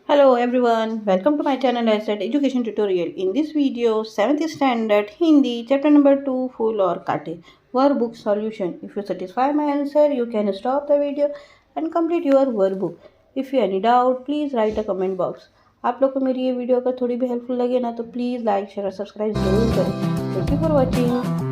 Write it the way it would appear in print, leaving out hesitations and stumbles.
Hello everyone, welcome to my channel Asset Education Tutorial. In this video, 7th Standard Hindi, chapter number 2, Phool or Katen, workbook solution. If you satisfy my answer, you can stop the video and complete your workbook. If you any doubt, please write a comment box. आप लोग को मेरी ये video अगर थोड़ी भी helpful लगे ना तो प्लीज़ लाइक शेयर और सब्सक्राइब जरूर करें. Thank you for watching.